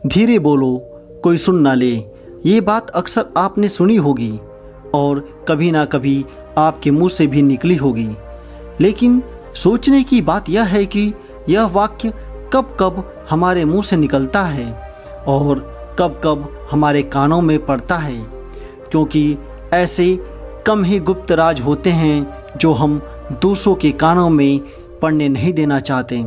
धीरे बोलो, कोई सुन ना ले। ये बात अक्सर आपने सुनी होगी और कभी ना कभी आपके मुंह से भी निकली होगी, लेकिन सोचने की बात यह है कि यह वाक्य कब कब हमारे मुंह से निकलता है और कब कब हमारे कानों में पड़ता है, क्योंकि ऐसे कम ही गुप्त राज होते हैं जो हम दूसरों के कानों में पड़ने नहीं देना चाहते।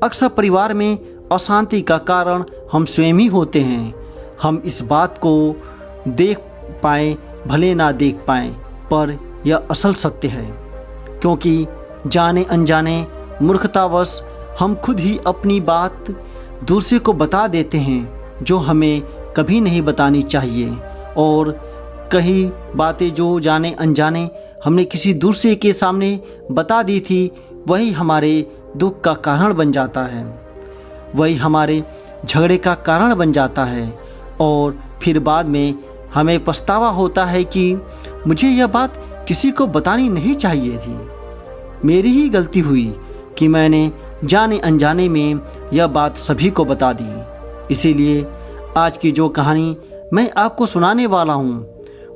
अक्सर परिवार में अशांति का कारण हम स्वयं ही होते हैं। हम इस बात को देख पाएँ भले ना देख पाएँ, पर यह असल सत्य है, क्योंकि जाने अनजाने मूर्खतावश हम खुद ही अपनी बात दूसरे को बता देते हैं जो हमें कभी नहीं बतानी चाहिए, और कई बातें जो जाने अनजाने हमने किसी दूसरे के सामने बता दी थी, वही हमारे दुख का कारण बन जाता है, वही हमारे झगड़े का कारण बन जाता है, और फिर बाद में हमें पछतावा होता है कि मुझे यह बात किसी को बतानी नहीं चाहिए थी। मेरी ही गलती हुई कि मैंने जाने अनजाने में यह बात सभी को बता दी। इसीलिए आज की जो कहानी मैं आपको सुनाने वाला हूँ,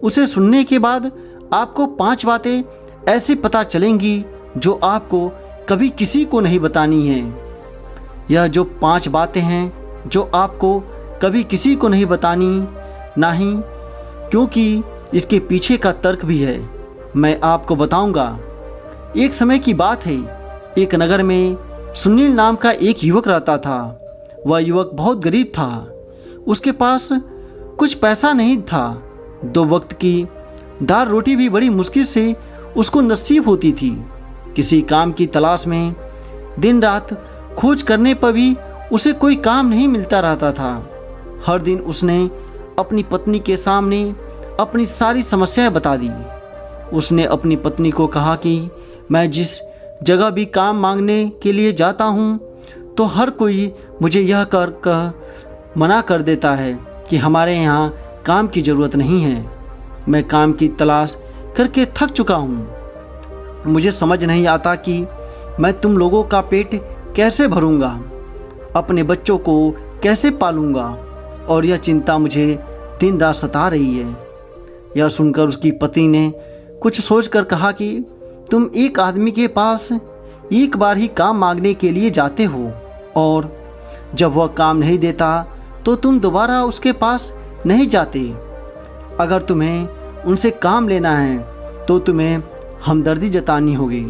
उसे सुनने के बाद आपको 5 बातें ऐसी पता चलेंगी जो आपको कभी किसी को नहीं बतानी है। यह जो 5 बातें हैं जो आपको कभी किसी को नहीं बतानी, नहीं, क्योंकि इसके पीछे का तर्क भी है, मैं आपको बताऊंगा। एक समय की बात है, एक नगर में सुनील नाम का एक युवक रहता था। वह युवक बहुत गरीब था, उसके पास कुछ पैसा नहीं था। 2 वक्त की दाल रोटी भी बड़ी मुश्किल से उसको नसीब होती थी। किसी काम की तलाश में दिन रात खोज करने पर भी उसे कोई काम नहीं मिलता रहता था। हर दिन उसने अपनी पत्नी के सामने अपनी सारी समस्याएं बता दी। उसने अपनी पत्नी को कहा कि मैं जिस जगह भी काम मांगने के लिए जाता हूँ तो हर कोई मुझे यह कर मना कर देता है कि हमारे यहाँ काम की ज़रूरत नहीं है। मैं काम की तलाश करके थक चुका हूँ। मुझे समझ नहीं आता कि मैं तुम लोगों का पेट कैसे भरूँगा, अपने बच्चों को कैसे पालूँगा, और यह चिंता मुझे दिन रात सता रही है। यह सुनकर उसकी पत्नी ने कुछ सोचकर कहा कि तुम एक आदमी के पास एक बार ही काम मांगने के लिए जाते हो, और जब वह काम नहीं देता तो तुम दोबारा उसके पास नहीं जाते। अगर तुम्हें उनसे काम लेना है तो तुम्हें हमदर्दी जतानी होगी,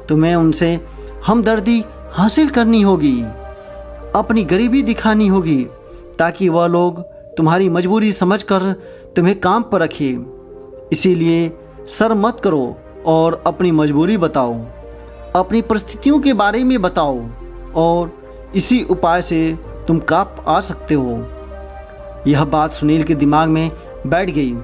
तुम्हें उनसे हमदर्दी हासिल करनी होगी, अपनी गरीबी दिखानी होगी, ताकि वह लोग तुम्हारी मजबूरी समझकर तुम्हें काम पर रखें। इसीलिए शर्म मत करो और अपनी मजबूरी बताओ, अपनी परिस्थितियों के बारे में बताओ, और इसी उपाय से तुम काम आ सकते हो। यह बात सुनील के दिमाग में बैठ गई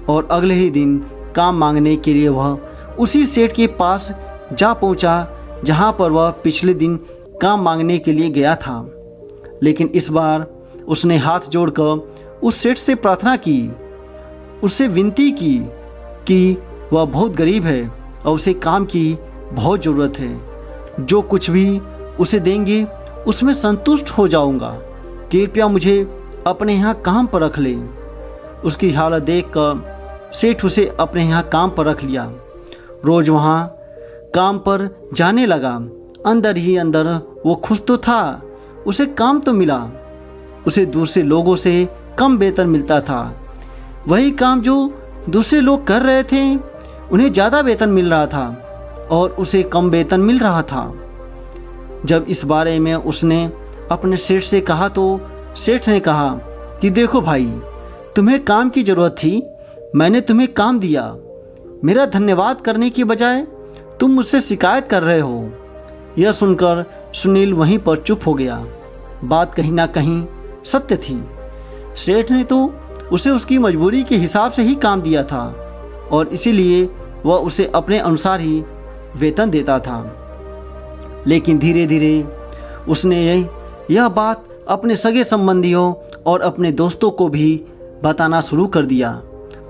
और अगले ही दिन काम मांगने के लिए वह उसी सेठ के पास जा पहुंचा जहां पर वह पिछले दिन काम मांगने के लिए गया था। लेकिन इस बार उसने हाथ जोड़कर उस सेठ से प्रार्थना की, उससे विनती की कि वह बहुत गरीब है और उसे काम की बहुत ज़रूरत है। जो कुछ भी उसे देंगे उसमें संतुष्ट हो जाऊंगा। कृपया मुझे अपने यहाँ काम पर रख ले। उसकी हालत देखकर सेठ उसे अपने यहाँ काम पर रख लिया। रोज़ वहाँ काम पर जाने लगा। अंदर ही अंदर वो खुश तो था, उसे काम तो मिला। उसे दूसरे लोगों से कम वेतन मिलता था। वही काम जो दूसरे लोग कर रहे थे उन्हें ज़्यादा वेतन मिल रहा था और उसे कम वेतन मिल रहा था। जब इस बारे में उसने अपने सेठ से कहा तो सेठ ने कहा कि देखो भाई, तुम्हें काम की ज़रूरत थी, मैंने तुम्हें काम दिया। मेरा धन्यवाद करने की बजाय तुम मुझसे शिकायत कर रहे हो। यह सुनकर सुनील वहीं पर चुप हो गया। बात कहीं ना कहीं सत्य थी। सेठ ने तो उसे उसकी मजबूरी के हिसाब से ही काम दिया था और इसीलिए वह उसे अपने अनुसार ही वेतन देता था। लेकिन धीरे धीरे उसने यह बात अपने सगे संबंधियों और अपने दोस्तों को भी बताना शुरू कर दिया।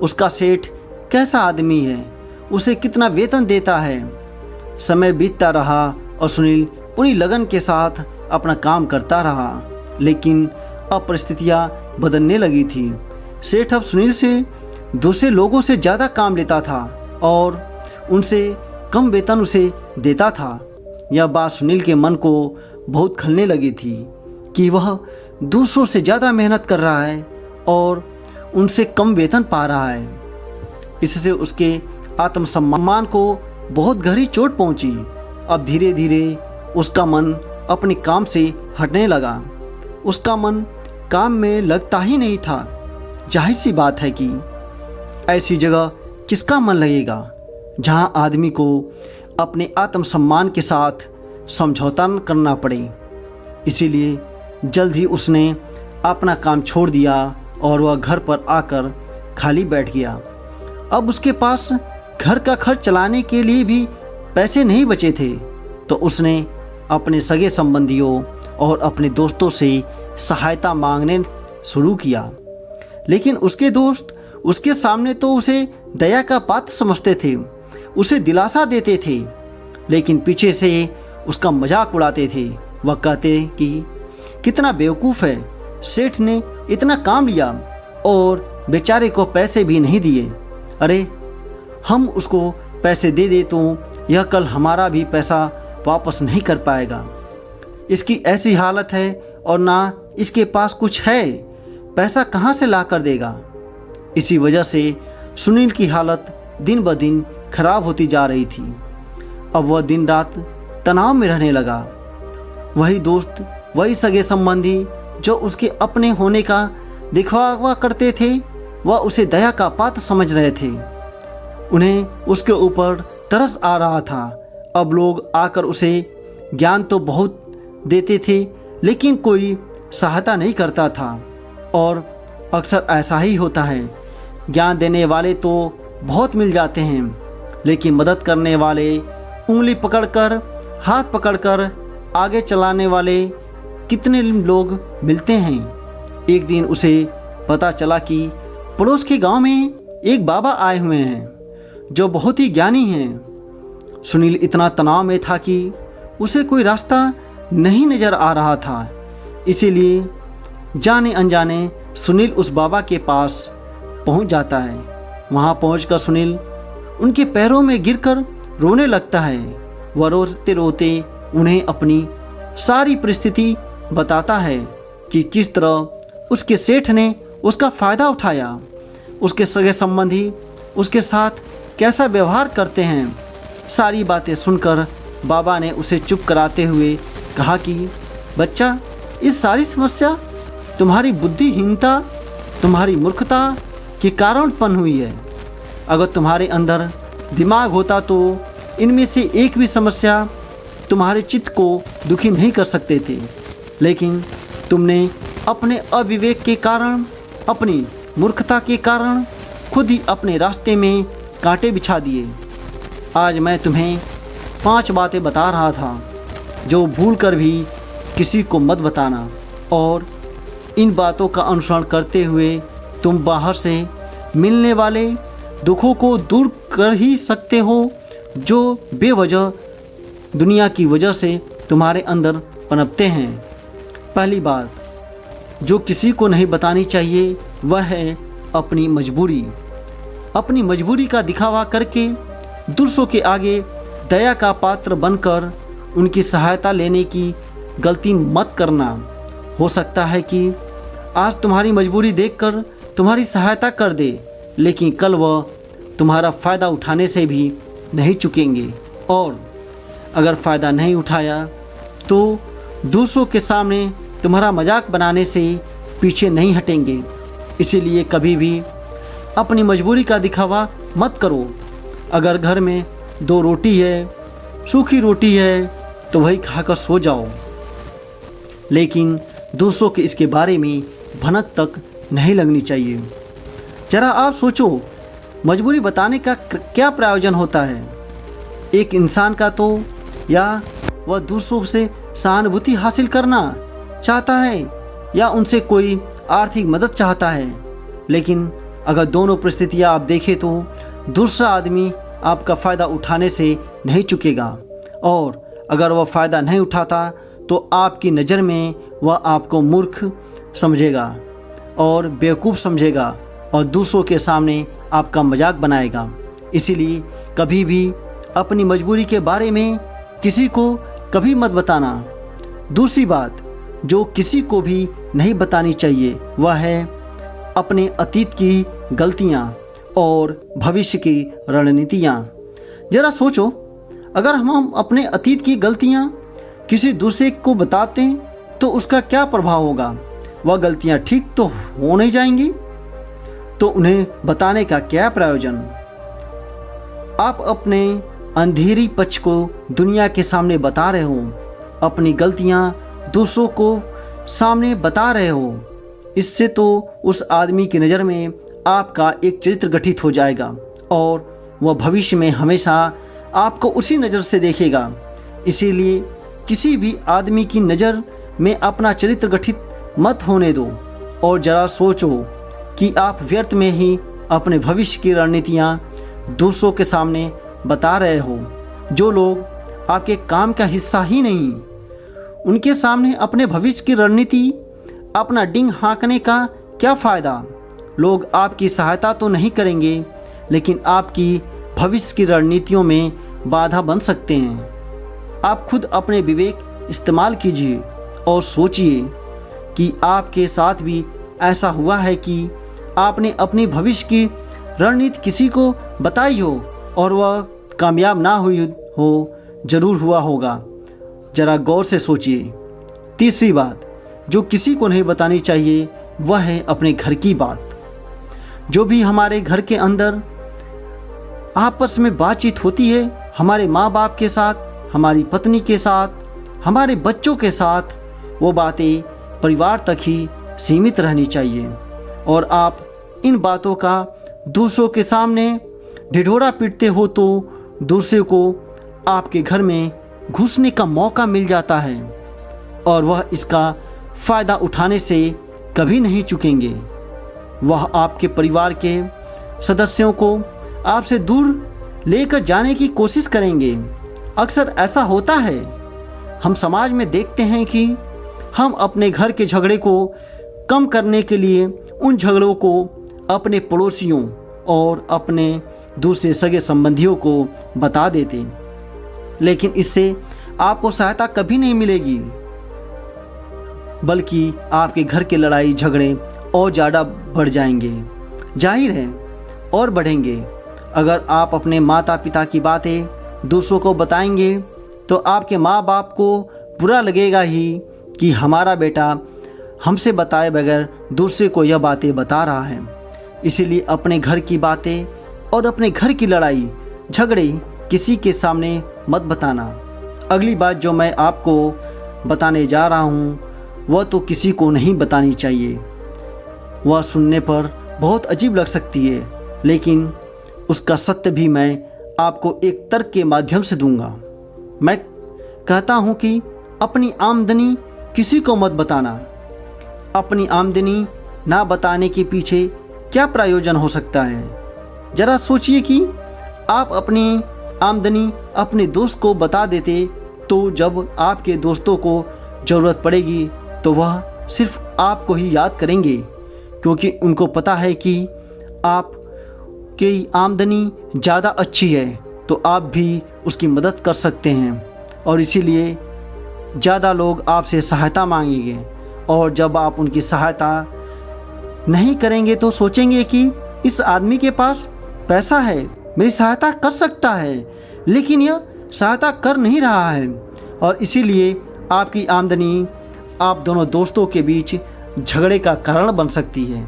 उसका सेठ कैसा आदमी है, उसे कितना वेतन देता है। समय बीतता रहा और सुनील पूरी लगन के साथ अपना काम करता रहा। लेकिन अब परिस्थितियाँ बदलने लगी थी। सेठ अब सुनील से दूसरे लोगों से ज़्यादा काम लेता था और उनसे कम वेतन उसे देता था। यह बात सुनील के मन को बहुत खलने लगी थी कि वह दूसरों से ज़्यादा मेहनत कर रहा है और उनसे कम वेतन पा रहा है। इससे उसके आत्मसम्मान को बहुत गहरी चोट पहुंची। अब धीरे धीरे उसका मन अपने काम से हटने लगा। उसका मन काम में लगता ही नहीं था। जाहिर सी बात है कि ऐसी जगह किसका मन लगेगा जहां आदमी को अपने आत्मसम्मान के साथ समझौता न करना पड़े। इसीलिए जल्द ही उसने अपना काम छोड़ दिया और वह घर पर आकर खाली बैठ गया। अब उसके पास घर का खर्च चलाने के लिए भी पैसे नहीं बचे थे, तो उसने अपने सगे संबंधियों और अपने दोस्तों से सहायता मांगने शुरू किया। लेकिन उसके दोस्त उसके सामने तो उसे दया का पात्र समझते थे, उसे दिलासा देते थे, लेकिन पीछे से उसका मजाक उड़ाते थे। वह कहते कि कितना बेवकूफ़ है, सेठ ने इतना काम लिया और बेचारे को पैसे भी नहीं दिए। अरे हम उसको पैसे दे दे तो यह कल हमारा भी पैसा वापस नहीं कर पाएगा। इसकी ऐसी हालत है और ना इसके पास कुछ है, पैसा कहाँ से ला कर देगा। इसी वजह से सुनील की हालत दिन ब दिन खराब होती जा रही थी। अब वह दिन रात तनाव में रहने लगा। वही दोस्त, वही सगे संबंधी जो उसके अपने होने का दिखावा करते थे, वह उसे दया का पात्र समझ रहे थे। उन्हें उसके ऊपर तरस आ रहा था। अब लोग आकर उसे ज्ञान तो बहुत देते थे, लेकिन कोई सहायता नहीं करता था। और अक्सर ऐसा ही होता है, ज्ञान देने वाले तो बहुत मिल जाते हैं, लेकिन मदद करने वाले, उंगली पकड़कर, हाथ पकड़कर आगे चलाने वाले कितने लोग मिलते हैं। एक दिन उसे पता चला कि पड़ोस के गांव में एक बाबा आए हुए हैं जो बहुत ही ज्ञानी हैं। सुनील इतना तनाव में था कि उसे कोई रास्ता नहीं नज़र आ रहा था। इसीलिए जाने अनजाने सुनील उस बाबा के पास पहुंच जाता है। वहां पहुंचकर सुनील उनके पैरों में गिरकर रोने लगता है। वह रोते रोते उन्हें अपनी सारी परिस्थिति बताता है कि किस तरह उसके सेठ ने उसका फ़ायदा उठाया, उसके सगे संबंधी उसके साथ कैसा व्यवहार करते हैं। सारी बातें सुनकर बाबा ने उसे चुप कराते हुए कहा कि बच्चा, इस सारी समस्या तुम्हारी बुद्धिहीनता, तुम्हारी मूर्खता के कारण उत्पन्न हुई है। अगर तुम्हारे अंदर दिमाग होता तो इनमें से एक भी समस्या तुम्हारे चित्त को दुखी नहीं कर सकते थे, लेकिन तुमने अपने अविवेक के कारण, अपनी मूर्खता के कारण खुद ही अपने रास्ते में कांटे बिछा दिए। आज मैं तुम्हें 5 बातें बता रहा था जो भूल कर भी किसी को मत बताना, और इन बातों का अनुसरण करते हुए तुम बाहर से मिलने वाले दुखों को दूर कर ही सकते हो जो बेवजह दुनिया की वजह से तुम्हारे अंदर पनपते हैं। पहली बात जो किसी को नहीं बतानी चाहिए वह है अपनी मजबूरी। अपनी मजबूरी का दिखावा करके दूसरों के आगे दया का पात्र बनकर उनकी सहायता लेने की गलती मत करना। हो सकता है कि आज तुम्हारी मजबूरी देखकर तुम्हारी सहायता कर दे, लेकिन कल वह तुम्हारा फ़ायदा उठाने से भी नहीं चूकेंगे, और अगर फ़ायदा नहीं उठाया तो दूसरों के सामने तुम्हारा मजाक बनाने से पीछे नहीं हटेंगे। इसीलिए कभी भी अपनी मजबूरी का दिखावा मत करो। अगर घर में 2 रोटी है, सूखी रोटी है, तो वही खाकर सो जाओ, लेकिन दूसरों के इसके बारे में भनक तक नहीं लगनी चाहिए। जरा आप सोचो, मजबूरी बताने का क्या प्रयोजन होता है एक इंसान का? तो या वह दूसरों से सहानुभूति हासिल करना चाहता है या उनसे कोई आर्थिक मदद चाहता है। लेकिन अगर दोनों परिस्थितियां आप देखें तो दूसरा आदमी आपका फ़ायदा उठाने से नहीं चुकेगा, और अगर वह फ़ायदा नहीं उठाता तो आपकी नज़र में वह आपको मूर्ख, समझेगा और बेवकूफ़ समझेगा और दूसरों के सामने आपका मजाक बनाएगा। इसीलिए कभी भी अपनी मजबूरी के बारे में किसी को कभी मत बताना। दूसरी बात जो किसी को भी नहीं बतानी चाहिए वह है अपने अतीत की गलतियाँ और भविष्य की रणनीतियाँ। ज़रा सोचो, अगर हम अपने अतीत की गलतियाँ किसी दूसरे को बताते हैं तो उसका क्या प्रभाव होगा? वह गलतियाँ ठीक तो हो नहीं जाएंगी, तो उन्हें बताने का क्या प्रयोजन? आप अपने अंधेरी पक्ष को दुनिया के सामने बता रहे हो, अपनी गलतियाँ दूसरों को सामने बता रहे हो। इससे तो उस आदमी की नज़र में आपका एक चरित्र गठित हो जाएगा और वह भविष्य में हमेशा आपको उसी नज़र से देखेगा। इसीलिए किसी भी आदमी की नज़र में अपना चरित्र गठित मत होने दो और ज़रा सोचो कि आप व्यर्थ में ही अपने भविष्य की रणनीतियाँ दूसरों के सामने बता रहे हो। जो लोग आपके काम का हिस्सा ही नहीं, उनके सामने अपने भविष्य की रणनीति अपना डिंग हाँकने का क्या फ़ायदा? लोग आपकी सहायता तो नहीं करेंगे, लेकिन आपकी भविष्य की रणनीतियों में बाधा बन सकते हैं। आप खुद अपने विवेक इस्तेमाल कीजिए और सोचिए कि आपके साथ भी ऐसा हुआ है कि आपने अपनी भविष्य की रणनीति किसी को बताई हो और वह कामयाब ना हुई हो। ज़रूर हुआ होगा, ज़रा गौर से सोचिए। तीसरी बात जो किसी को नहीं बतानी चाहिए वह है अपने घर की बात। जो भी हमारे घर के अंदर आपस में बातचीत होती है, हमारे माँ बाप के साथ, हमारी पत्नी के साथ, हमारे बच्चों के साथ, वो बातें परिवार तक ही सीमित रहनी चाहिए। और आप इन बातों का दूसरों के सामने ढिढोरा पीटते हो तो दूसरे को आपके घर में घुसने का मौका मिल जाता है और वह इसका फ़ायदा उठाने से कभी नहीं चूकेंगे। वह आपके परिवार के सदस्यों को आपसे दूर लेकर जाने की कोशिश करेंगे। अक्सर ऐसा होता है, हम समाज में देखते हैं कि हम अपने घर के झगड़े को कम करने के लिए उन झगड़ों को अपने पड़ोसियों और अपने दूसरे सगे संबंधियों को बता देते, लेकिन इससे आपको सहायता कभी नहीं मिलेगी, बल्कि आपके घर के लड़ाई झगड़े और ज़्यादा बढ़ जाएंगे, जाहिर है, और बढ़ेंगे। अगर आप अपने माता पिता की बातें दूसरों को बताएंगे तो आपके माँ बाप को बुरा लगेगा ही कि हमारा बेटा हमसे बताए बगैर दूसरे को यह बातें बता रहा है। इसीलिए अपने घर की बातें और अपने घर की लड़ाई झगड़े किसी के सामने मत बताना। अगली बात जो मैं आपको बताने जा रहा हूँ वह तो किसी को नहीं बतानी चाहिए। वह सुनने पर बहुत अजीब लग सकती है, लेकिन उसका सत्य भी मैं आपको एक तर्क के माध्यम से दूंगा। मैं कहता हूँ कि अपनी आमदनी किसी को मत बताना। अपनी आमदनी ना बताने के पीछे क्या प्रयोजन हो सकता है? ज़रा सोचिए कि आप अपनी आमदनी अपने दोस्त को बता देते तो जब आपके दोस्तों को ज़रूरत पड़ेगी तो वह सिर्फ आपको ही याद करेंगे, क्योंकि उनको पता है कि आपकी आमदनी ज़्यादा अच्छी है तो आप भी उसकी मदद कर सकते हैं, और इसीलिए ज़्यादा लोग आपसे सहायता मांगेंगे। और जब आप उनकी सहायता नहीं करेंगे तो सोचेंगे कि इस आदमी के पास पैसा है, मेरी सहायता कर सकता है, लेकिन यह सहायता कर नहीं रहा है, और इसीलिए आपकी आमदनी आप दोनों दोस्तों के बीच झगड़े का कारण बन सकती है।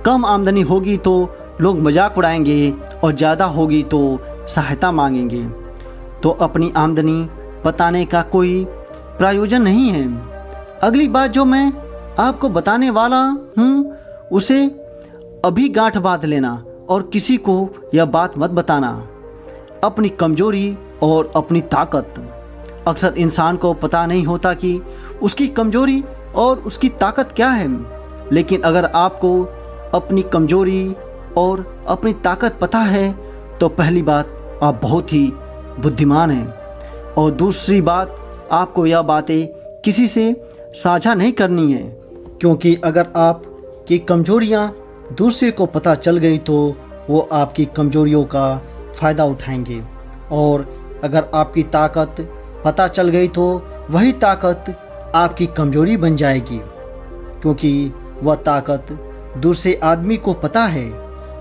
कम आमदनी होगी तो लोग मजाक उड़ाएंगे और ज़्यादा होगी तो सहायता मांगेंगे, तो अपनी आमदनी बताने का कोई प्रयोजन नहीं है। अगली बात जो मैं आपको बताने वाला हूँ उसे अभी गांठ बांध लेना और किसी को यह बात मत बताना। अपनी कमजोरी और अपनी ताकत। अक्सर इंसान को पता नहीं होता कि उसकी कमजोरी और उसकी ताकत क्या है, लेकिन अगर आपको अपनी कमजोरी और अपनी ताकत पता है तो पहली बात आप बहुत ही बुद्धिमान हैं, और दूसरी बात आपको यह बातें किसी से साझा नहीं करनी है। क्योंकि अगर आप की कमजोरियां दूसरे को पता चल गई तो वो आपकी कमजोरियों का फ़ायदा उठाएंगे, और अगर आपकी ताकत पता चल गई तो वही ताकत आपकी कमजोरी बन जाएगी, क्योंकि वह ताकत दूसरे आदमी को पता है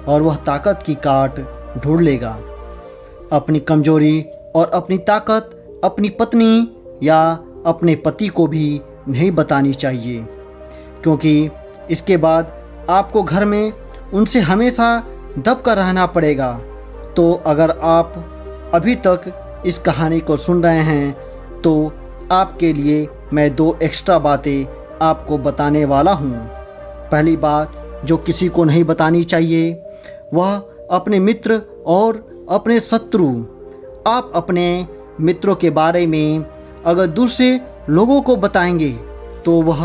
और वह ताकत की काट ढूंढ लेगा। अपनी कमजोरी और अपनी ताकत अपनी पत्नी या अपने पति को भी नहीं बतानी चाहिए, क्योंकि इसके बाद आपको घर में उनसे हमेशा दब कर रहना पड़ेगा। तो अगर आप अभी तक इस कहानी को सुन रहे हैं तो आपके लिए मैं 2 एक्स्ट्रा बातें आपको बताने वाला हूँ। पहली बात जो किसी को नहीं बतानी चाहिए वह अपने मित्र और अपने शत्रु। आप अपने मित्रों के बारे में अगर दूसरे लोगों को बताएंगे तो वह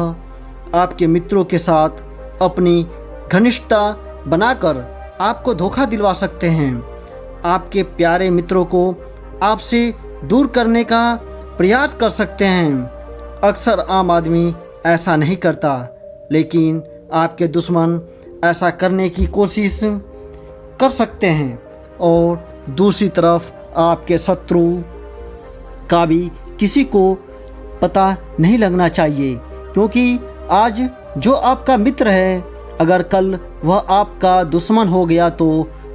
आपके मित्रों के साथ अपनी घनिष्ठता बनाकर आपको धोखा दिलवा सकते हैं। आपके प्यारे मित्रों को आपसे दूर करने का प्रयास कर सकते हैं। अक्सर आम आदमी ऐसा नहीं करता, लेकिन आपके दुश्मन ऐसा करने की कोशिश कर सकते हैं। और दूसरी तरफ आपके शत्रु का भी किसी को पता नहीं लगना चाहिए, क्योंकि आज जो आपका मित्र है अगर कल वह आपका दुश्मन हो गया तो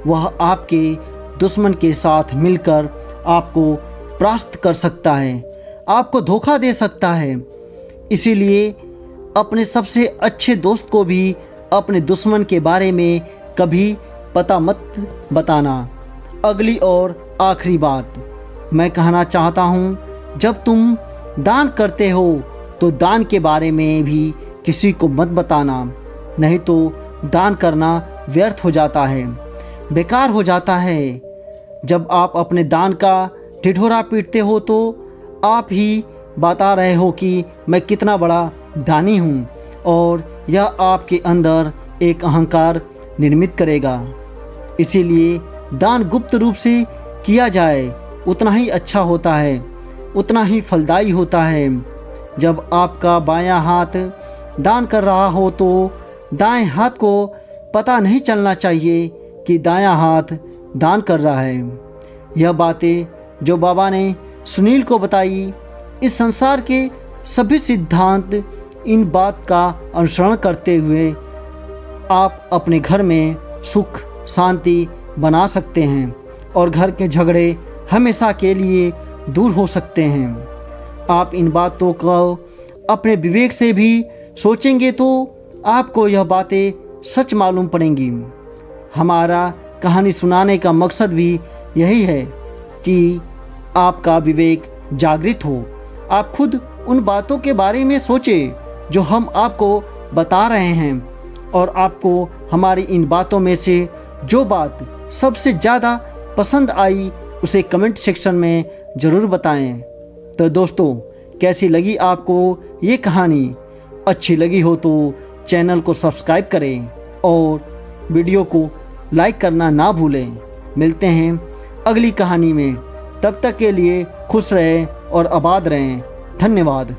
वह आपके दुश्मन के साथ मिलकर आपको परास्त कर सकता है, आपको धोखा दे सकता है। इसीलिए अपने सबसे अच्छे दोस्त को भी अपने दुश्मन के बारे में कभी पता मत बताना। अगली और आखिरी बात मैं कहना चाहता हूँ, जब तुम दान करते हो तो दान के बारे में भी किसी को मत बताना, नहीं तो दान करना व्यर्थ हो जाता है, बेकार हो जाता है। जब आप अपने दान का ढिढोरा पीटते हो तो आप ही बता रहे हो कि मैं कितना बड़ा दानी हूँ, और यह आपके अंदर एक अहंकार निर्मित करेगा। इसीलिए दान गुप्त रूप से किया जाए उतना ही अच्छा होता है, उतना ही फलदायी होता है। जब आपका बायां हाथ दान कर रहा हो तो दाएं हाथ को पता नहीं चलना चाहिए कि दायां हाथ दान कर रहा है। यह बातें जो बाबा ने सुनील को बताई, इस संसार के सभी सिद्धांत इन बात का अनुसरण करते हुए आप अपने घर में सुख शांति बना सकते हैं और घर के झगड़े हमेशा के लिए दूर हो सकते हैं। आप इन बातों को अपने विवेक से भी सोचेंगे तो आपको यह बातें सच मालूम पड़ेंगी। हमारा कहानी सुनाने का मकसद भी यही है कि आपका विवेक जागृत हो। आप खुद उन बातों के बारे में सोचें जो हम आपको बता रहे हैं, और आपको हमारी इन बातों में से जो बात सबसे ज़्यादा पसंद आई उसे कमेंट सेक्शन में ज़रूर बताएं। तो दोस्तों, कैसी लगी आपको ये कहानी? अच्छी लगी हो तो चैनल को सब्सक्राइब करें और वीडियो को लाइक करना ना भूलें। मिलते हैं अगली कहानी में, तब तक के लिए खुश रहें और आबाद रहें। धन्यवाद।